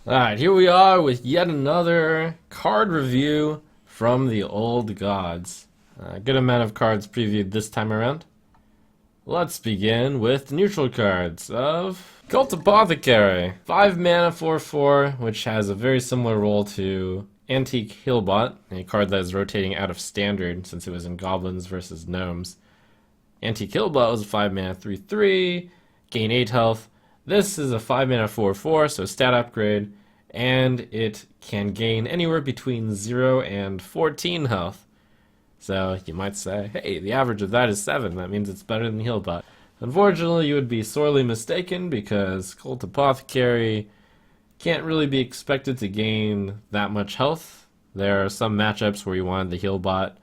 Alright, here we are with yet another card review from the old gods. A good amount of cards previewed this time around. Let's begin with the neutral cards of Cult Apothecary. 5 mana 4/4, which has a very similar role to Antique Healbot, a card that is rotating out of standard since it was in Goblins versus Gnomes. Antique Healbot was a 5 mana 3/3, gain 8 health. This is a 5 mana 4/4, so stat upgrade, and it can gain anywhere between 0 and 14 health. So you might say, hey, the average of that is 7, that means it's better than Healbot. Unfortunately, you would be sorely mistaken because Cult Apothecary can't really be expected to gain that much health. There are some matchups where you want the Healbot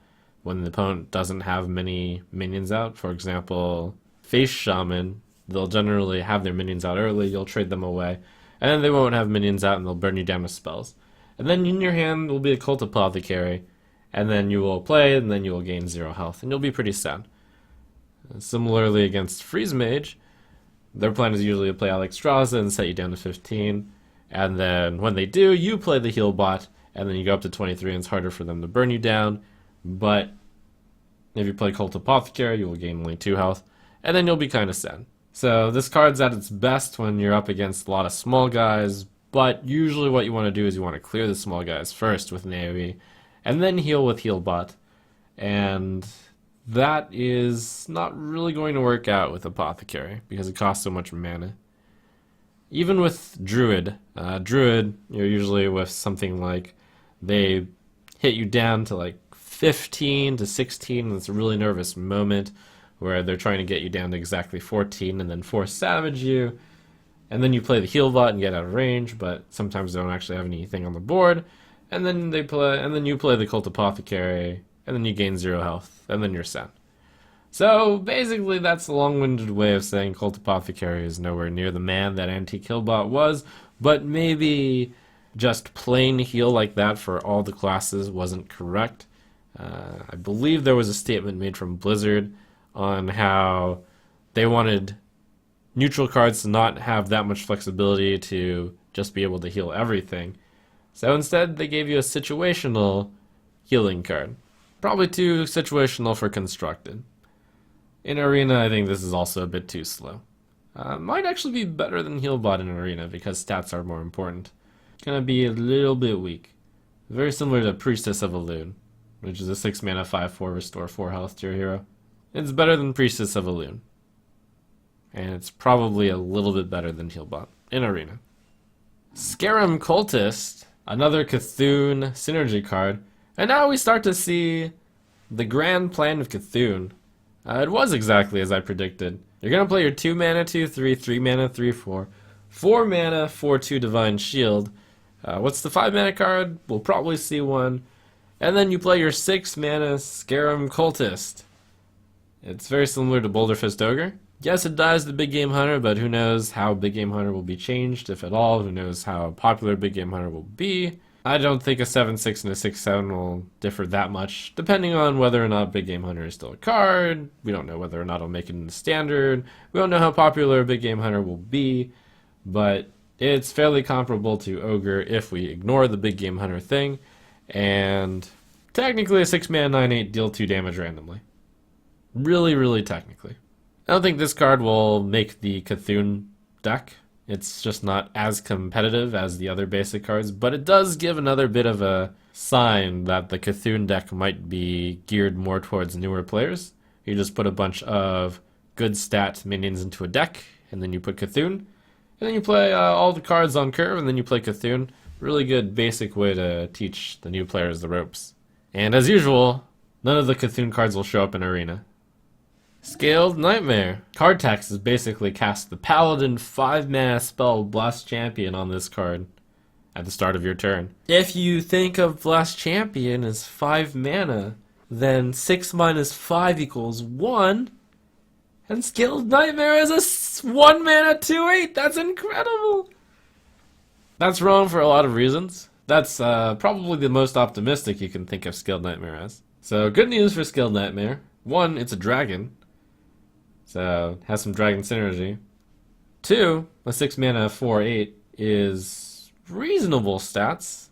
when the opponent doesn't have many minions out. For example, Face Shaman, they'll generally have their minions out early, you'll trade them away, and then they won't have minions out and they'll burn you down with spells. And then in your hand will be a Cult Apothecary, and then you will play, and then you will gain 0 health, and you'll be pretty sad. Similarly against Freeze Mage, their plan is usually to play Alexstrasza and set you down to 15, and then when they do, you play the Healbot, and then you go up to 23 and it's harder for them to burn you down, but if you play Cult Apothecary, you will gain only 2 health, and then you'll be kind of sad. So this card's at its best when you're up against a lot of small guys, but usually what you want to do is you want to clear the small guys first with an AoE, and then heal with Healbot, and that is not really going to work out with Apothecary because it costs so much mana. Even with Druid, you're usually with something like they hit you down to like 15 to 16, and it's a really nervous moment where they're trying to get you down to exactly 14 and then force savage you, and then you play the Healbot and get out of range, but sometimes they don't actually have anything on the board, and then you play the Cult Apothecary, and then you gain 0 health, and then you're set. So basically that's a long-winded way of saying Cult Apothecary is nowhere near the man that Antique Healbot was, but maybe just plain heal like that for all the classes wasn't correct. I believe there was a statement made from Blizzard on how they wanted neutral cards to not have that much flexibility to just be able to heal everything. So instead, they gave you a situational healing card. Probably too situational for constructed. In Arena, I think this is also a bit too slow. Might actually be better than Healbot in Arena because stats are more important. Gonna be a little bit weak. Very similar to Priestess of Elune, which is a 6 mana 5/4 restore 4 health to your hero. It's better than Priestess of Elune. And it's probably a little bit better than Healbot in Arena. Skeram Cultist, another Cthulhu synergy card. And now we start to see the grand plan of Cthulhu. It was exactly as I predicted. You're going to play your 2 mana 2/3, 3 mana 3/4, 4 mana 4/2 Divine Shield. What's the 5 mana card? We'll probably see one. And then you play your 6 mana Skeram Cultist. It's very similar to Boulder Fist Ogre. Yes, it dies the Big Game Hunter, but who knows how Big Game Hunter will be changed, if at all. Who knows how popular Big Game Hunter will be. I don't think a 7/6 and a 6/7 will differ that much, depending on whether or not Big Game Hunter is still a card. We don't know whether or not it'll make it in the standard. We don't know how popular Big Game Hunter will be, but it's fairly comparable to Ogre if we ignore the Big Game Hunter thing, and technically a 6 mana 9/8 deal 2 damage randomly. Really, really technically. I don't think this card will make the Cthulhu deck. It's just not as competitive as the other basic cards, but it does give another bit of a sign that the Cthulhu deck might be geared more towards newer players. You just put a bunch of good stat minions into a deck, and then you put Cthulhu, and then you play all the cards on curve, and then you play Cthulhu. Really good basic way to teach the new players the ropes. And as usual, none of the Cthulhu cards will show up in Arena. Scaled Nightmare. Card text is basically cast the Paladin 5 mana spell Blast Champion on this card at the start of your turn. If you think of Blast Champion as 5 mana, then 6 minus 5 equals 1, and Scaled Nightmare is a 1 mana 2/8. That's incredible! That's wrong for a lot of reasons. That's probably the most optimistic you can think of Scaled Nightmare as. So good news for Scaled Nightmare. 1, it's a dragon. So, has some dragon synergy. 2, a 6 mana 4/8 is reasonable stats.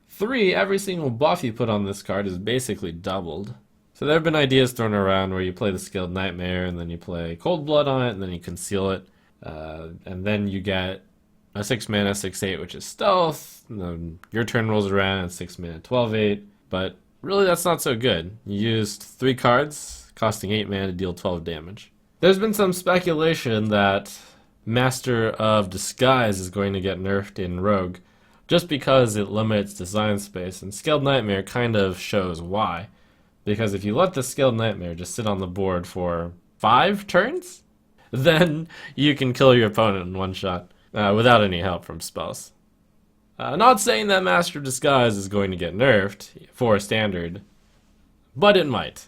3, every single buff you put on this card is basically doubled. So there have been ideas thrown around where you play the Skilled Nightmare and then you play Cold Blood on it and then you conceal it. And then you get a 6 mana 6/8 which is stealth. And then your turn rolls around and 6 mana 12/8. But really that's not so good. You used 3 cards costing 8 mana to deal 12 damage. There's been some speculation that Master of Disguise is going to get nerfed in Rogue just because it limits design space, and Skilled Nightmare kind of shows why. Because if you let the Skilled Nightmare just sit on the board for 5 turns, then you can kill your opponent in one shot without any help from spells. Not saying that Master of Disguise is going to get nerfed for Standard, but it might.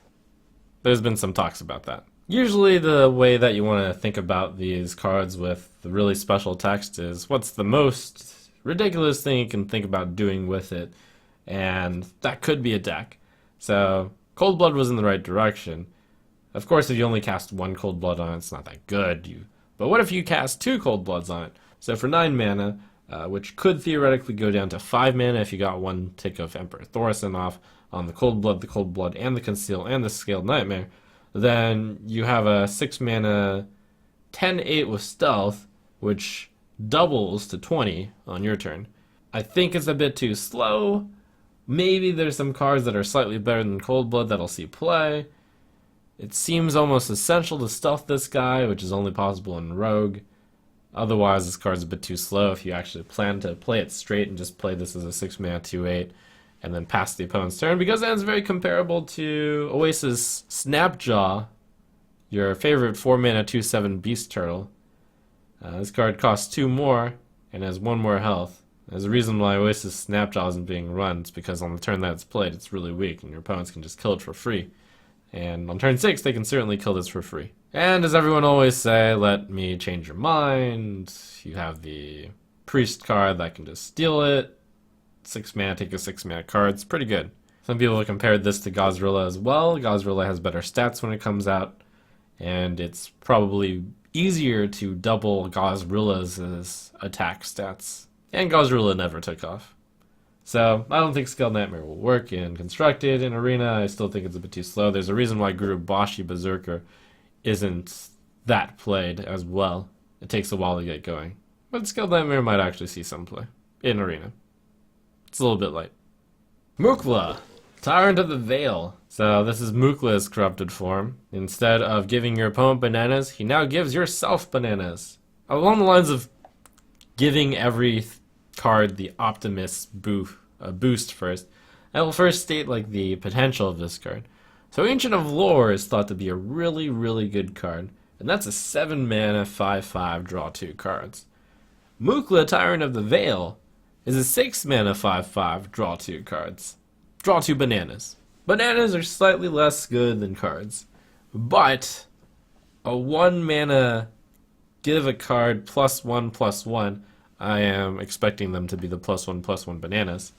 There's been some talks about that. Usually the way that you want to think about these cards with the really special text is what's the most ridiculous thing you can think about doing with it, and that could be a deck. So Cold Blood was in the right direction. Of course, if you only cast 1 Cold Blood on it, it's not that good. But what if you cast 2 Cold Bloods on it? So for 9 mana, which could theoretically go down to 5 mana if you got 1 tick of Emperor Thaurissan off on the Cold Blood, and the Conceal, and the Scaled Nightmare, then you have a 6 mana 10/8 with Stealth, which doubles to 20 on your turn. I think it's a bit too slow. Maybe there's some cards that are slightly better than Cold Blood that'll see play. It seems almost essential to stealth this guy, which is only possible in Rogue. Otherwise, this card's a bit too slow if you actually plan to play it straight and just play this as a 6 mana 2/8 and then pass the opponent's turn, because then it's very comparable to Oasis Snapjaw, your favorite 4 mana 2/7 Beast Turtle. This card costs 2 more and has 1 more health. There's a reason why Oasis Snapjaw isn't being run. It's because on the turn that it's played, it's really weak, and your opponents can just kill it for free. And on turn 6, they can certainly kill this for free. And as everyone always say, let me change your mind. You have the Priest card that can just steal it. 6 mana, take a 6 mana card. It's pretty good. Some people have compared this to Xaril as well. Xaril has better stats when it comes out, and it's probably easier to double Xaril's attack stats. And Xaril never took off. So I don't think Skilled Nightmare will work in Constructed. In Arena, I still think it's a bit too slow. There's a reason why Gurubashi Berserker isn't that played as well. It takes a while to get going. But Skilled Nightmare might actually see some play in Arena. It's a little bit light. Mukla, Tyrant of the Vale. So this is Mukla's corrupted form. Instead of giving your opponent bananas, he now gives yourself bananas. Along the lines of giving every card the Optimus boost first, I will first state the potential of this card. So Ancient of Lore is thought to be a really, really good card, and that's a 7 mana 5/5 draw 2 cards. Mukla, Tyrant of the Vale, is a 6 mana 5/5 draw 2 cards. Draw 2 bananas. Bananas are slightly less good than cards, but a 1 mana give a card +1/+1, I am expecting them to be the +1/+1 bananas,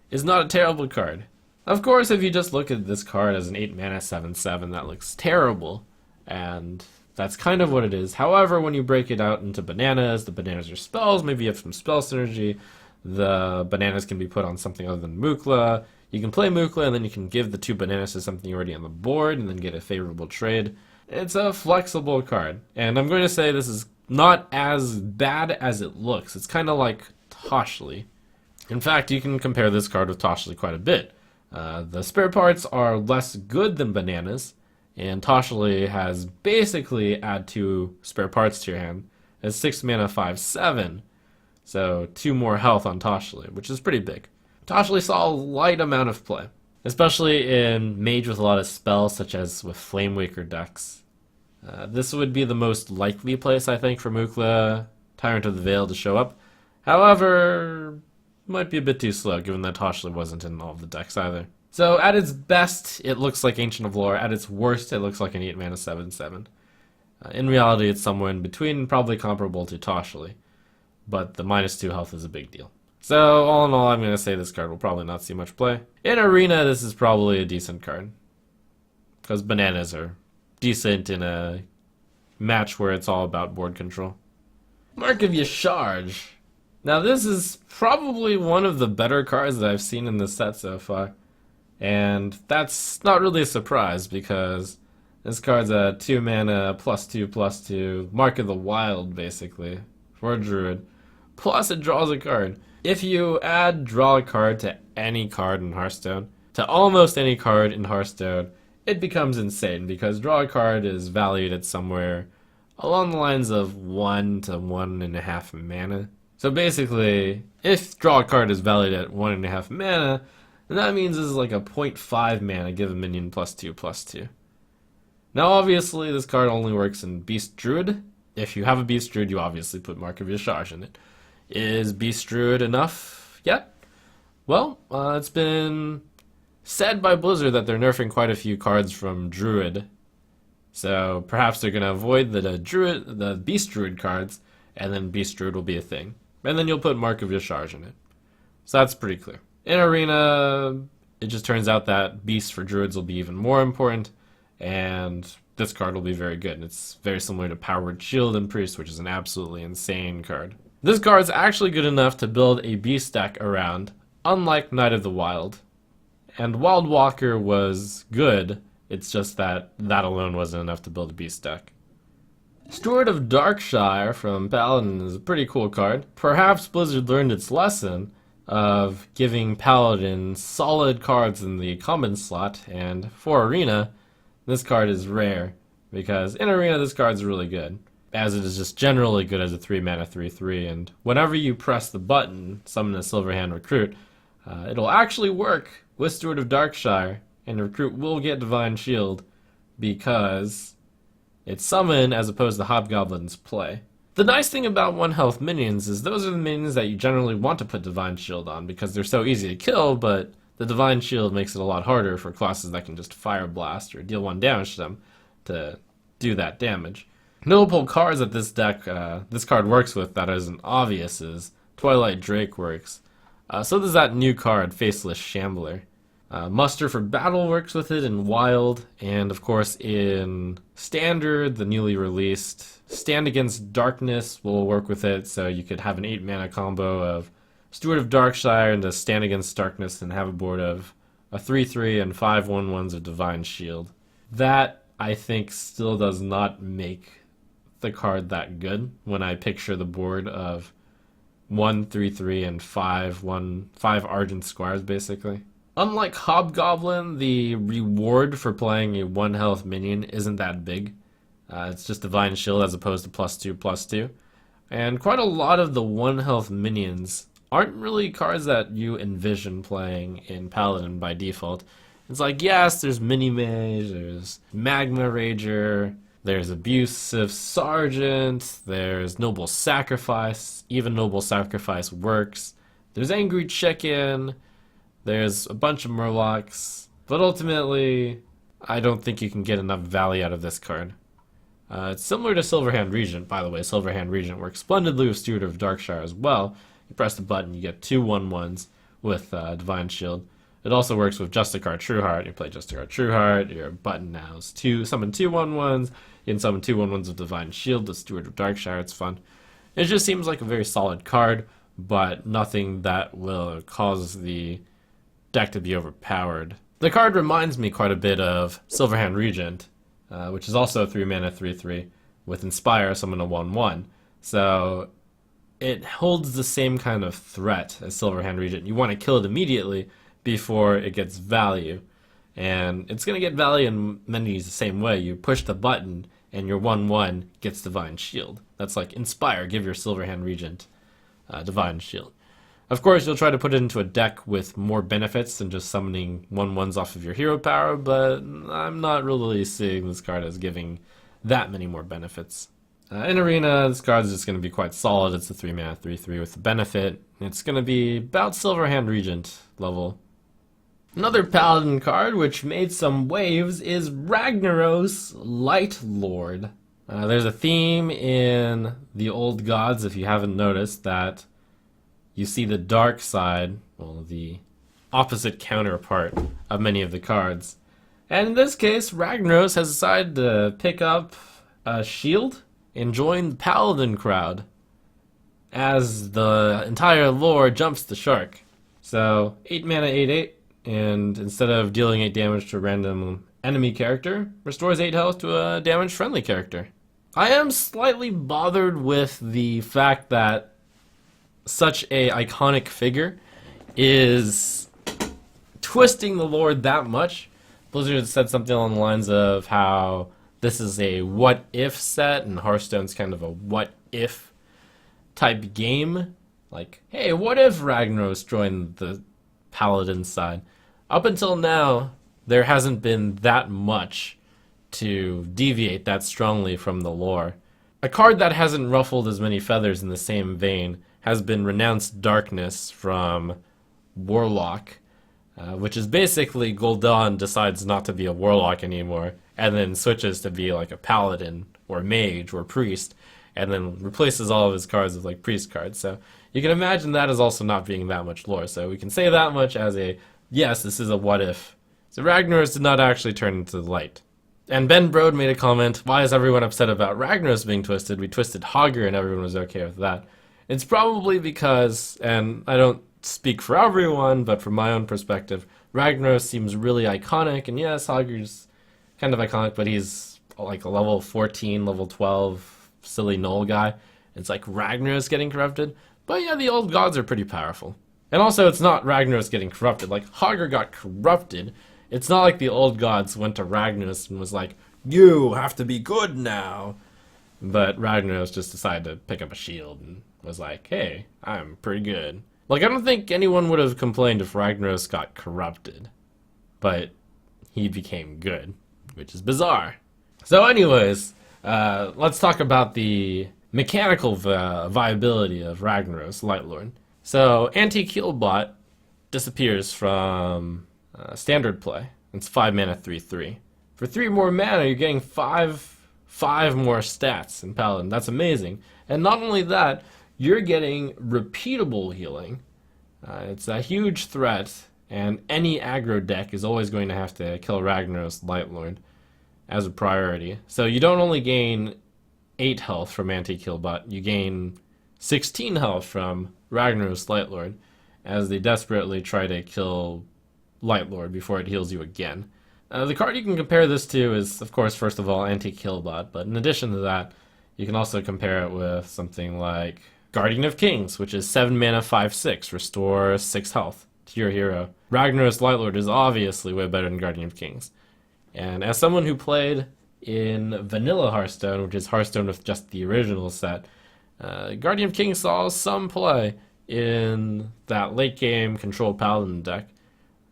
is not a terrible card. Of course, if you just look at this card as an 8 mana 7/7, that looks terrible, and that's kind of what it is. However, when you break it out into bananas, the bananas are spells, maybe you have some spell synergy, the bananas can be put on something other than Mukla. You can play Mukla, and then you can give the 2 bananas to something already on the board, and then get a favorable trade. It's a flexible card, and I'm going to say this is not as bad as it looks. It's kind of like Toshli. In fact, you can compare this card with Toshli quite a bit. The spare parts are less good than bananas, and Toshli has basically add 2 spare parts to your hand. It's 6 mana 5/7, so 2 more health on Toshli, which is pretty big. Toshli saw a light amount of play, especially in Mage with a lot of spells, such as with Flamewaker decks. This would be the most likely place, I think, for Mukla, Tyrant of the Vale to show up. However, might be a bit too slow, given that Toshli wasn't in all of the decks either. So at its best, it looks like Ancient of Lore. At its worst, it looks like an 8 mana 7/7. In reality, it's somewhere in between, probably comparable to Toshli, but the -2 health is a big deal. So all in all, I'm going to say this card will probably not see much play. In Arena, this is probably a decent card, because bananas are decent in a match where it's all about board control. Mark of Yasharj. Now this is probably one of the better cards that I've seen in this set so far. And that's not really a surprise because this card's a 2 mana +2/+2 Mark of the Wild basically for a Druid. Plus it draws a card. If you add draw a card to any card in Hearthstone, to almost any card in Hearthstone, it becomes insane because draw a card is valued at somewhere along the lines of 1 to 1.5 mana. So basically, if draw a card is valued at 1.5 mana, then that means this is like a 0.5 mana give a minion +2/+2. Now obviously this card only works in Beast Druid. If you have a Beast Druid, you obviously put Mark of Yashaj in it. Is Beast Druid enough yet? Well, it's been said by Blizzard that they're nerfing quite a few cards from Druid. So perhaps they're going to avoid the Beast Druid cards, and then Beast Druid will be a thing. And then you'll put Mark of Yashaj in it. So that's pretty clear. In Arena, it just turns out that Beasts for Druids will be even more important, and this card will be very good. And it's very similar to Powered Shield and Priest, which is an absolutely insane card. This card's actually good enough to build a Beast deck around, unlike Knight of the Wild. And Wild Walker was good, it's just that that alone wasn't enough to build a Beast deck. Steward of Darkshire from Paladin is a pretty cool card. Perhaps Blizzard learned its lesson of giving Paladin solid cards in the common slot, and for Arena, this card is rare, because in Arena this card's really good, as it is just generally good as a 3 mana 3/3, and whenever you press the button, summon a Silverhand Recruit, it'll actually work with Steward of Darkshire, and the Recruit will get Divine Shield, because it's summon as opposed to Hobgoblin's play. The nice thing about 1 health minions is those are the minions that you generally want to put Divine Shield on because they're so easy to kill, but the Divine Shield makes it a lot harder for classes that can just Fire Blast or deal 1 damage to them to do that damage. Notable cards that this card works with that isn't obvious is Twilight Drake works. So does that new card, Faceless Shambler. Muster for Battle works with it in Wild, and of course in Standard, the newly released Stand Against Darkness will work with it, so you could have an 8 mana combo of Steward of Darkshire and a Stand Against Darkness and have a board of a 3/3 and 5 1/1s of Divine Shield. That, I think, still does not make the card that good when I picture the board of 1 3/3 and 5 Argent Squires, basically. Unlike Hobgoblin, the reward for playing a 1 health minion isn't that big. It's just Divine Shield as opposed to +2/+2. And quite a lot of the 1 health minions aren't really cards that you envision playing in Paladin by default. It's like, yes, there's Mini-Mage, there's Magma Rager, there's Abusive Sergeant, there's Noble Sacrifice, even Noble Sacrifice works. There's Angry Chicken, there's a bunch of Murlocs, but ultimately, I don't think you can get enough value out of this card. It's similar to Silverhand Regent, by the way. Silverhand Regent works splendidly with Steward of Darkshire as well. You press the button, you get 2 1/1s with Divine Shield. It also works with Justicar Trueheart. You play Justicar Trueheart, your button now is summon 2 1/1s. You can summon 2 1/1s of Divine Shield with Steward of Darkshire. It's fun. It just seems like a very solid card, but nothing that will cause the deck to be overpowered. The card reminds me quite a bit of Silverhand Regent, which is also a 3 mana 3/3 with Inspire, summon a 1/1. So it holds the same kind of threat as Silverhand Regent. You want to kill it immediately before it gets value. And it's going to get value in many the same way. You push the button and your 1/1 gets Divine Shield. That's like Inspire, give your Silverhand Regent Divine Shield. Of course, you'll try to put it into a deck with more benefits than just summoning 1/1s off of your hero power, but I'm not really seeing this card as giving that many more benefits. In Arena, this card is just going to be quite solid. It's a 3 mana 3/3 with the benefit. It's going to be about Silverhand Regent level. Another Paladin card which made some waves is Ragnaros Lightlord. There's a theme in the Old Gods, if you haven't noticed, that you see the dark side, well, the opposite counterpart of many of the cards. And in this case, Ragnaros has decided to pick up a shield and join the Paladin crowd. as the entire lore jumps the shark. So 8 mana 8/8, and instead of dealing 8 damage to a random enemy character, restores 8 health to a damage friendly character. I am slightly bothered with the fact that such a iconic figure is twisting the lore that much. Blizzard said something along the lines of how this is a what if set, and Hearthstone's kind of a what if type game. Like, hey, what if Ragnaros joined the Paladin side? Up until now, there hasn't been that much to deviate that strongly from the lore. A card that hasn't ruffled as many feathers in the same vein has been Renounced Darkness from Warlock, which is basically gul'dan decides not to be a Warlock anymore, and then switches to be like a Paladin, or Mage, or Priest, and then replaces all of his cards with like Priest cards. So you can imagine that as also not being that much lore. So we can say that much as a, yes, this is a what if. So Ragnaros did not actually turn into light. And Ben Brode made a comment, why is everyone upset about Ragnaros being twisted? We twisted Hogger and everyone was okay with that. It's probably because, and I don't speak for everyone, but from my own perspective, Ragnaros seems really iconic, and yes, Hogger's kind of iconic, but he's like a level 14, level 12, silly null guy. It's like Ragnaros getting corrupted, but yeah, the old gods are pretty powerful. And also, it's not Ragnaros getting corrupted, like Hogger got corrupted. It's not like the old gods went to Ragnaros and was like, you have to be good now. But Ragnaros just decided to pick up a shield and was like, hey, I'm pretty good. Like, I don't think anyone would have complained if Ragnaros got corrupted, but he became good, which is bizarre. So anyways, let's talk about the mechanical viability of Ragnaros Lightlord. So Anti-Killbot disappears from standard play. It's 5 mana 3/3. For 3 more mana, you're getting 5 more stats in Paladin. That's amazing. And not only that, you're getting repeatable healing. It's a huge threat, and any aggro deck is always going to have to kill Ragnaros Lightlord as a priority. So you don't only gain 8 health from Anti-Killbot, you gain 16 health from Ragnaros Lightlord as they desperately try to kill Lightlord before it heals you again. The card you can compare this to is, of course, first of all, Anti-Killbot, but in addition to that, you can also compare it with something like Guardian of Kings, which is 7 mana 5/6, restore 6 health to your hero. Ragnaros Lightlord is obviously way better than Guardian of Kings. And as someone who played in vanilla Hearthstone, which is Hearthstone with just the original set, Guardian of Kings saw some play in that late game control Paladin deck,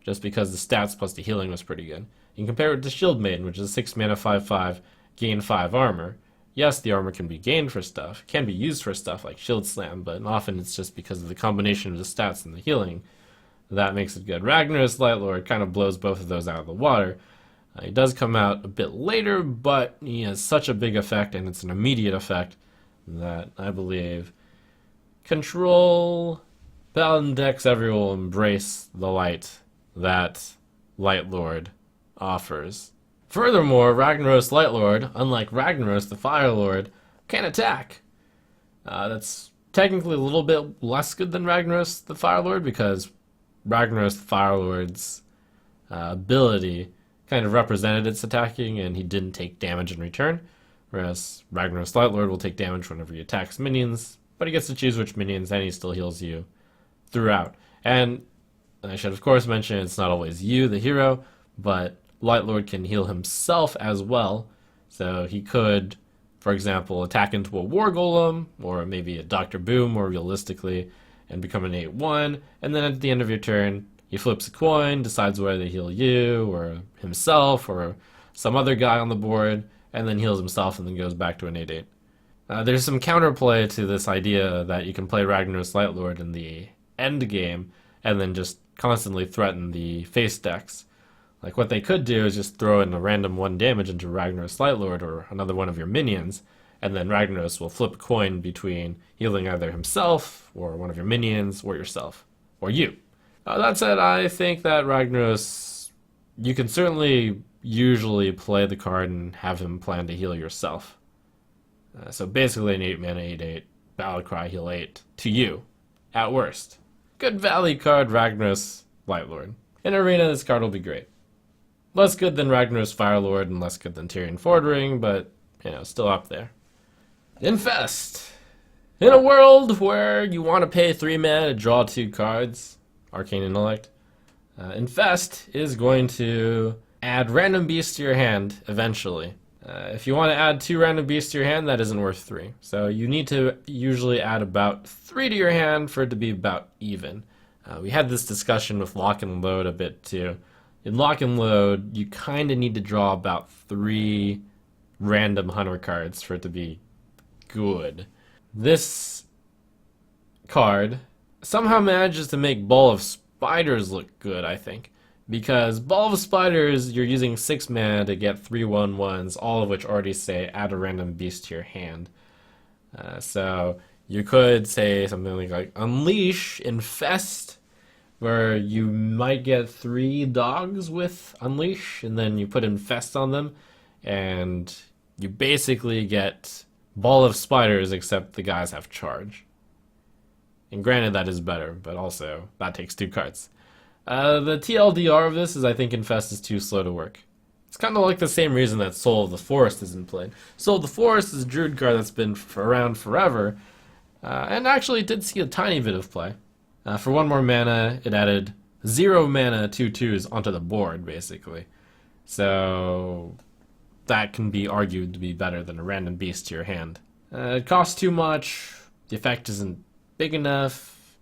just because the stats plus the healing was pretty good. You can compare it to Shield Maiden, which is 6 mana 5/5, gain 5 armor. Yes, the armor can be gained for stuff, can be used for stuff like Shield Slam, but often it's just because of the combination of the stats and the healing that makes it good. Ragnaros Lightlord kind of blows both of those out of the water. He does come out a bit later, but he has such a big effect, and it's an immediate effect, that I believe control Paladin decks everyone will embrace the light that Lightlord offers. Furthermore, Ragnaros Lightlord, unlike Ragnaros the Fire Lord, can attack. That's technically a little bit less good than Ragnaros the Fire Lord, because Ragnaros the Fire Lord's ability kind of represented its attacking, and he didn't take damage in return, whereas Ragnaros Lightlord will take damage whenever he attacks minions, but he gets to choose which minions, and he still heals you throughout. And I should of course mention it's not always you, the hero, but Lightlord can heal himself as well, so he could, for example, attack into a War Golem, or maybe a Dr. Boom more realistically, and become an 8/1, and then at the end of your turn, he flips a coin, decides whether to heal you, or himself, or some other guy on the board, and then heals himself and then goes back to an 8/8. There's some counterplay to this idea that you can play Ragnaros Lightlord in the end game, and then just constantly threaten the face decks. Like, what they could do is just throw in a random 1 damage into Ragnaros Lightlord or another one of your minions, and then Ragnaros will flip a coin between healing either himself, or one of your minions, or yourself, or you. That said, I think that Ragnaros, you can certainly usually play the card and have him plan to heal yourself. So basically an 8 mana 8/8 Battlecry heal 8 to you, at worst. Good Valley card, Ragnaros, Lightlord. In Arena, this card will be great. Less good than Ragnaros Firelord and less good than Tyrant Fordring, but, still up there. Infest! In a world where you want to pay 3 mana to draw 2 cards, Arcane Intellect, Infest is going to add random beasts to your hand eventually. If you want to add 2 random beasts to your hand, that isn't worth 3. So you need to usually add about 3 to your hand for it to be about even. We had this discussion with Lock and Load a bit too. In Lock and Load, you kind of need to draw about 3 random hunter cards for it to be good. This card somehow manages to make Ball of Spiders look good, I think. Because Ball of Spiders, you're using 6 mana to get 3/1/1s, all of which already say add a random beast to your hand. So you could say something like Unleash, Infest, where you might get 3 dogs with Unleash, and then you put Infest on them, and you basically get Ball of Spiders, except the guys have charge. And granted, that is better, but also, that takes 2 cards. The TLDR of this is I think Infest is too slow to work. It's kind of like the same reason that Soul of the Forest isn't played. Soul of the Forest is a Druid card that's been around forever, and actually did see a tiny bit of play. For 1 more mana, it added 0 mana 2/2s onto the board, basically. So that can be argued to be better than a random beast to your hand. It costs too much, the effect isn't big enough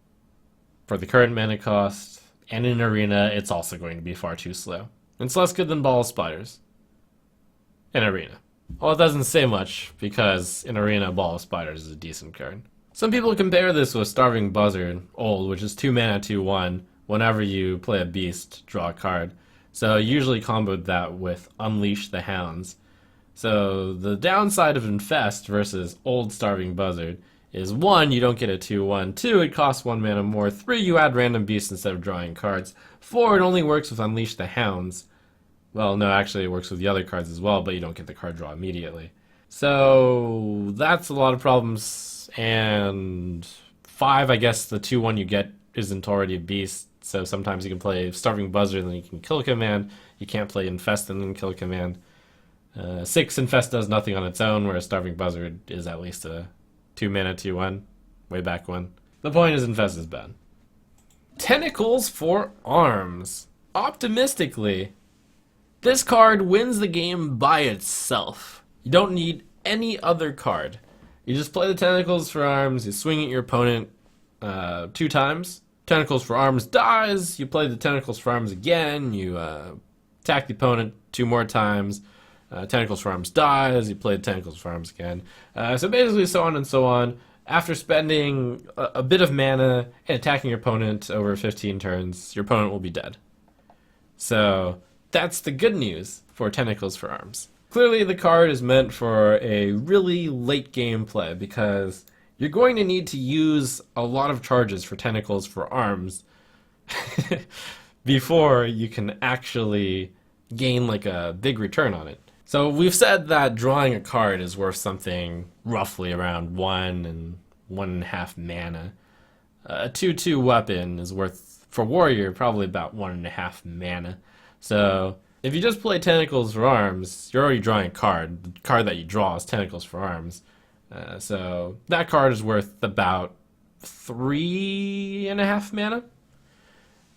for the current mana cost, and in Arena, it's also going to be far too slow. It's less good than Ball of Spiders in Arena. Well, it doesn't say much, because in Arena, Ball of Spiders is a decent card. Some people compare this with Starving Buzzard, old, which is 2 mana 2/1. Whenever you play a beast, draw a card. So I usually comboed that with Unleash the Hounds. So the downside of Infest versus old Starving Buzzard is 1, you don't get a 2/1, 2, it costs 1 mana more, 3, you add random beasts instead of drawing cards, 4, it only works with Unleash the Hounds. Well, no, actually it works with the other cards as well, but you don't get the card draw immediately. So that's a lot of problems, and 5, I guess the 2/1 you get isn't already a beast, so sometimes you can play Starving Buzzard and then you can kill a command, you can't play Infest and then kill a command. 6, Infest does nothing on its own, whereas Starving Buzzard is at least a 2 mana 2/1, way back when. The point is Infest is bad. Tentacles for Arms. Optimistically, this card wins the game by itself. You don't need any other card. You just play the Tentacles for Arms, you swing at your opponent 2 times. Tentacles for Arms dies, you play the Tentacles for Arms again, you attack the opponent 2 more times. Tentacles for Arms dies, you play the Tentacles for Arms again. So basically so on and so on. After spending a bit of mana and attacking your opponent over 15 turns, your opponent will be dead. So that's the good news for Tentacles for Arms. Clearly the card is meant for a really late game play because you're going to need to use a lot of charges for Tentacles for Arms before you can actually gain like a big return on it. So we've said that drawing a card is worth something roughly around 1 and 1.5 mana. A 2/2 weapon is worth, for Warrior, probably about 1.5 mana. So if you just play Tentacles for Arms, you're already drawing a card. The card that you draw is Tentacles for Arms. So that card is worth about 3.5 mana.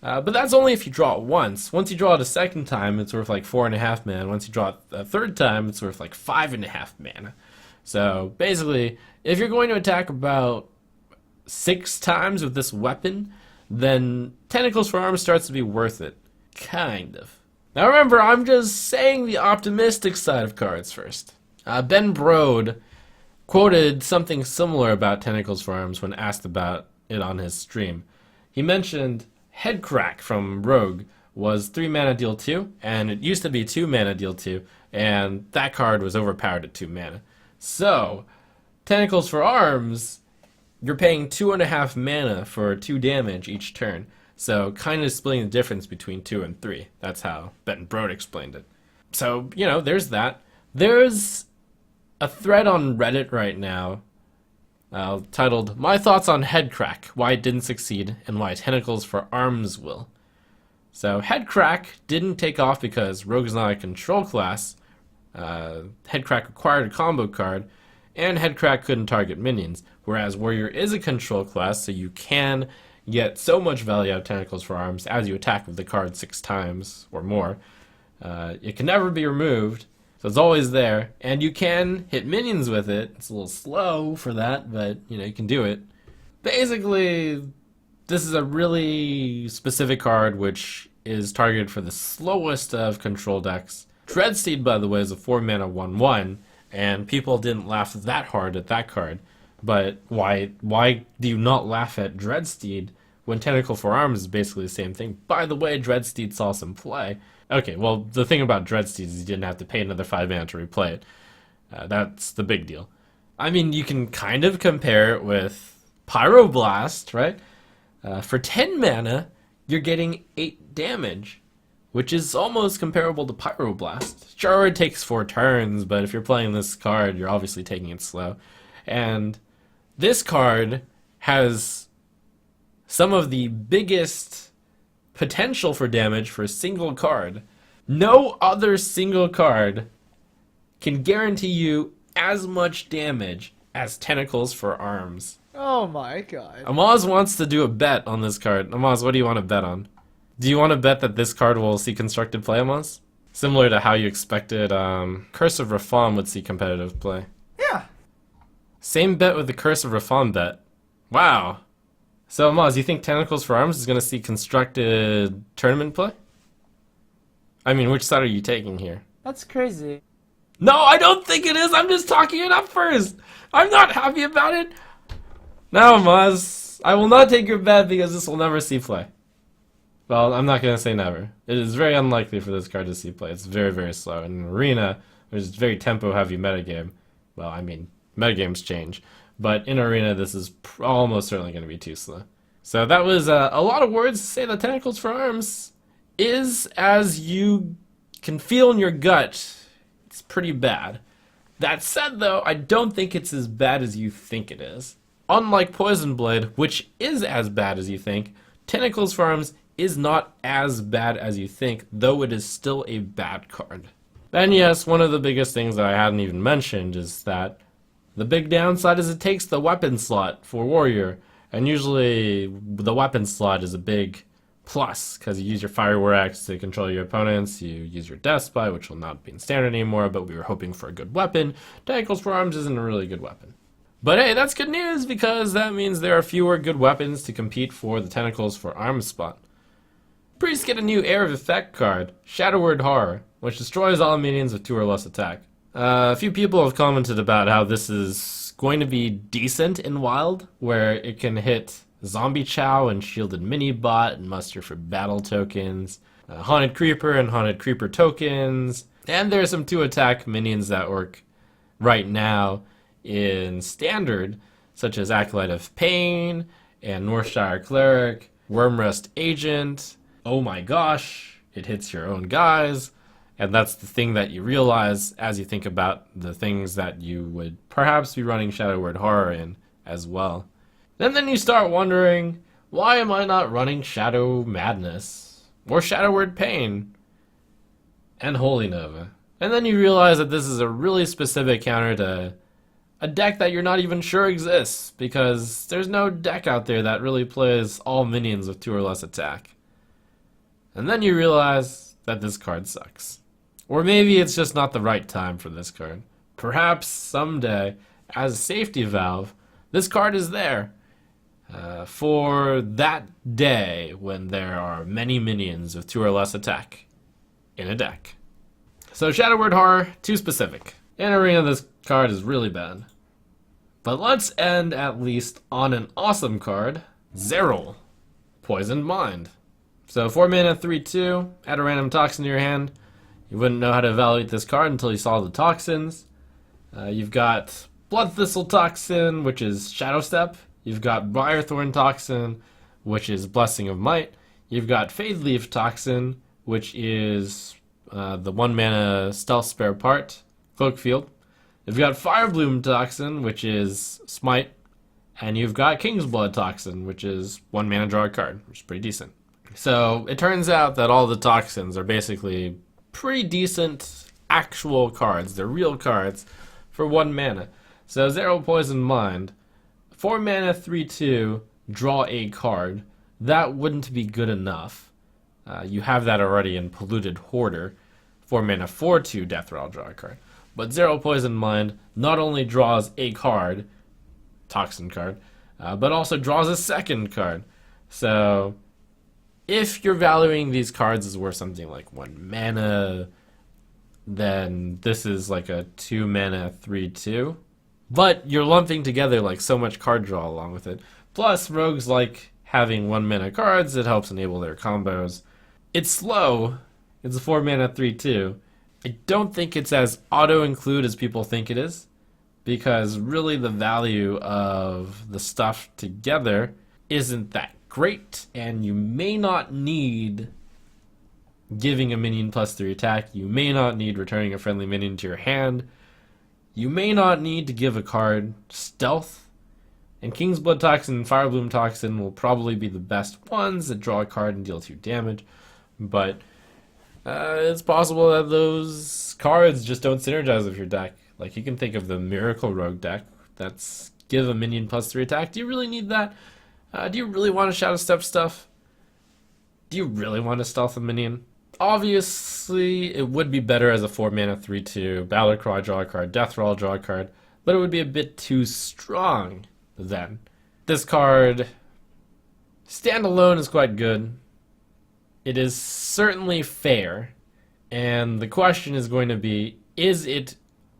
But that's only if you draw it once. Once you draw it a second time, it's worth like 4.5 mana. Once you draw it a third time, it's worth like 5.5 mana. So basically, if you're going to attack about 6 times with this weapon, then Tentacles for Arms starts to be worth it. Kind of. Now remember, I'm just saying the optimistic side of cards first. Ben Brode quoted something similar about Tentacles for Arms when asked about it on his stream. He mentioned Headcrack from Rogue was 3 mana deal 2, and it used to be 2 mana deal 2, and that card was overpowered at 2 mana. So, Tentacles for Arms, you're paying 2.5 mana for 2 damage each turn, so kind of splitting the difference between 2 and 3. That's how Ben Brode explained it. So, there's that. There's a thread on Reddit right now titled My Thoughts on Headcrack, Why It Didn't Succeed, and Why Tentacles for Arms Will. So Headcrack didn't take off because Rogue's not a control class, Headcrack required a combo card, and Headcrack couldn't target minions, whereas Warrior is a control class, so you can get so much value out of Tentacles for Arms as you attack with the card 6 times or more. It can never be removed, so it's always there, and you can hit minions with it. It's a little slow for that, but you can do it. Basically, this is a really specific card which is targeted for the slowest of control decks. Dreadsteed, by the way, is a 4-mana 1/1, and people didn't laugh that hard at that card. But why do you not laugh at Dreadsteed when Tentacle for Arms is basically the same thing? By the way, Dreadsteed saw some play. Okay, well, the thing about Dreadsteed is you didn't have to pay another 5 mana to replay it. That's the big deal. I mean, you can kind of compare it with Pyroblast, right? For 10 mana, you're getting 8 damage, which is almost comparable to Pyroblast. Sure, it takes 4 turns, but if you're playing this card, you're obviously taking it slow. And this card has some of the biggest potential for damage for a single card. No other single card can guarantee you as much damage as Tentacles for Arms. Oh my god. Amaz wants to do a bet on this card. Amaz, what do you want to bet on? Do you want to bet that this card will see constructed play, Amaz? Similar to how you expected Curse of Rafaam would see competitive play. Yeah. Same bet with the Curse of Rafaam bet. Wow. So, Amaz, you think Tentacles for Arms is going to see constructed tournament play? I mean, which side are you taking here? That's crazy. No, I don't think it is. I'm just talking it up first. I'm not happy about it. No, Amaz, I will not take your bet because this will never see play. Well, I'm not going to say never. It is very unlikely for this card to see play. It's very, very slow. In Arena, which is very tempo-heavy metagame, well, I mean, metagames change. But in Arena, this is almost certainly going to be too slow. So that was a lot of words to say that Tentacles for Arms is, as you can feel in your gut, it's pretty bad. That said, though, I don't think it's as bad as you think it is. Unlike Poison Blade, which is as bad as you think, Tentacles for Arms is not as bad as you think, though it is still a bad card. Then yes, one of the biggest things that I hadn't even mentioned is that the big downside is it takes the weapon slot for Warrior, and usually the weapon slot is a big plus, because you use your Fire War Axe to control your opponents, you use your Death Spy, which will not be in Standard anymore, but we were hoping for a good weapon. Tentacles for Arms isn't a really good weapon. But hey, that's good news, because that means there are fewer good weapons to compete for the Tentacles for Arms spot. Priests get a new Air of Effect card, Shadow Word Horror, which destroys all minions with 2 or less attack. A few people have commented about how this is going to be decent in Wild, where it can hit Zombie Chow and Shielded Mini-Bot and muster for battle tokens, Haunted Creeper and Haunted Creeper tokens, and there's some 2-attack minions that work right now in Standard, such as Acolyte of Pain and Northshire Cleric, Wormrest Agent. Oh my gosh, it hits your own guys. And that's the thing that you realize as you think about the things that you would perhaps be running Shadow Word Horror in as well. And then you start wondering, why am I not running Shadow Madness? Or Shadow Word Pain? And Holy Nova. And then you realize that this is a really specific counter to a deck that you're not even sure exists, because there's no deck out there that really plays all minions with 2 or less attack. And then you realize that this card sucks. Or maybe it's just not the right time for this card. Perhaps someday, as a safety valve, this card is there for that day when there are many minions with 2 or less attack in a deck. So Shadow Word Horror, too specific. In Arena, this card is really bad. But let's end at least on an awesome card, Xaril, Poisoned Mind. So 4 mana, 3/2, add a random toxin to your hand. You wouldn't know how to evaluate this card until you saw the toxins. You've got Blood Thistle Toxin, which is Shadow Step. You've got Briarthorn Toxin, which is Blessing of Might. You've got Fade Leaf Toxin, which is the 1 mana Stealth Spare Part, Cloak Field. You've got Firebloom Toxin, which is Smite. And you've got King's Blood Toxin, which is 1 mana draw a card, which is pretty decent. So it turns out that all the toxins are basically pretty decent actual cards. They're real cards for 1 mana. So Xaril Poison Mind, 4 mana, 3/2, draw a card. That wouldn't be good enough. You have that already in Polluted Hoarder, 4 mana, 4/2, Death Rattle, draw a card. But Xaril Poison Mind not only draws a card, toxin card, but also draws a second card. So if you're valuing these cards as worth something like 1 mana, then this is like a 2 mana 3/2. But you're lumping together like so much card draw along with it. Plus, rogues like having 1 mana cards. It helps enable their combos. It's slow. It's a 4 mana 3/2. I don't think it's as auto-include as people think it is, because really the value of the stuff together isn't that great, and you may not need giving a minion +3 attack. You may not need returning a friendly minion to your hand. You may not need to give a card stealth. And King's Blood Toxin and Firebloom Toxin will probably be the best ones that draw a card and deal 2 damage. But it's possible that those cards just don't synergize with your deck. Like, you can think of the Miracle Rogue deck. That's give a minion +3 attack. Do you really need that? Do you really want to Shadow Step stuff? Do you really want to stealth a minion? Obviously, it would be better as a 4 mana 3/2, Battlecry, draw a card, Death Roll, draw a card, but it would be a bit too strong then. This card, standalone, is quite good. It is certainly fair, and the question is going to be, is it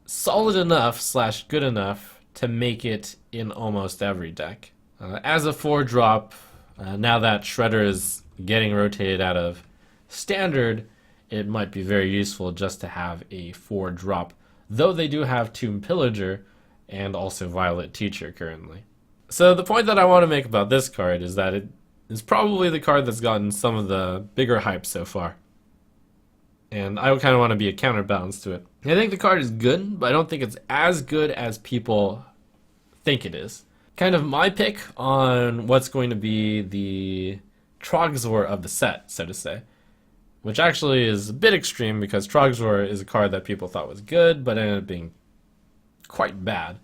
solid enough / good enough to make it in almost every deck? As a 4-drop, now that Shredder is getting rotated out of Standard, it might be very useful just to have a 4-drop, though they do have Tomb Pillager and also Violet Teacher currently. So the point that I want to make about this card is that it is probably the card that's gotten some of the bigger hype so far. And I kind of want to be a counterbalance to it. I think the card is good, but I don't think it's as good as people think it is. Kind of my pick on what's going to be the Trogzor of the set, so to say. Which actually is a bit extreme, because Trogzor is a card that people thought was good, but ended up being quite bad.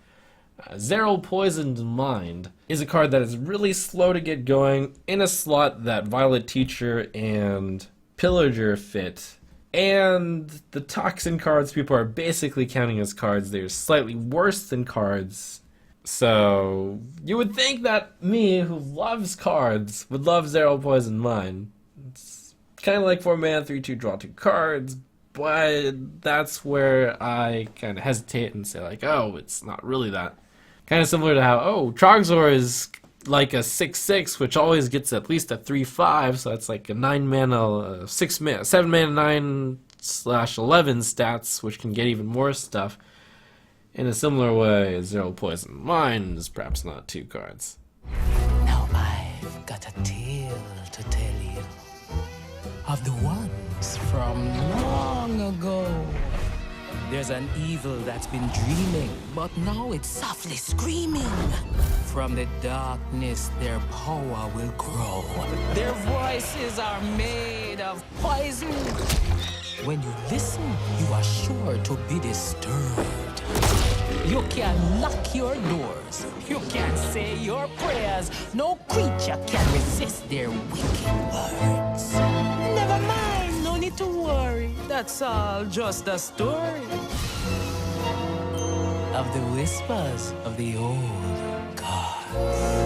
Xaril Poisoned Mind is a card that is really slow to get going in a slot that Violet Teacher and Pillager fit. And the Toxin cards people are basically counting as cards. They're slightly worse than cards. So you would think that me, who loves cards, would love Xaril Poisoned Mind. It's kind of like 4 mana 3/2, draw 2 cards, but that's where I kind of hesitate and say like, oh, it's not really that. Kind of similar to how, Trogzor is like a 6/6, which always gets at least a 3/5, so that's like a 9 mana, 7 mana 9/11 stats, which can get even more stuff. In a similar way, Xaril Poisoned Mind is perhaps not 2 cards. Now I've got a tale to tell you of the ones from long ago. There's an evil that's been dreaming, but now it's softly screaming. From the darkness, their power will grow. Their voices are made of poison. When you listen, you are sure to be disturbed. You can lock your doors. You can say your prayers. No creature can resist their wicked words. Never mind, no need to worry. That's all just a story of the whispers of the old gods.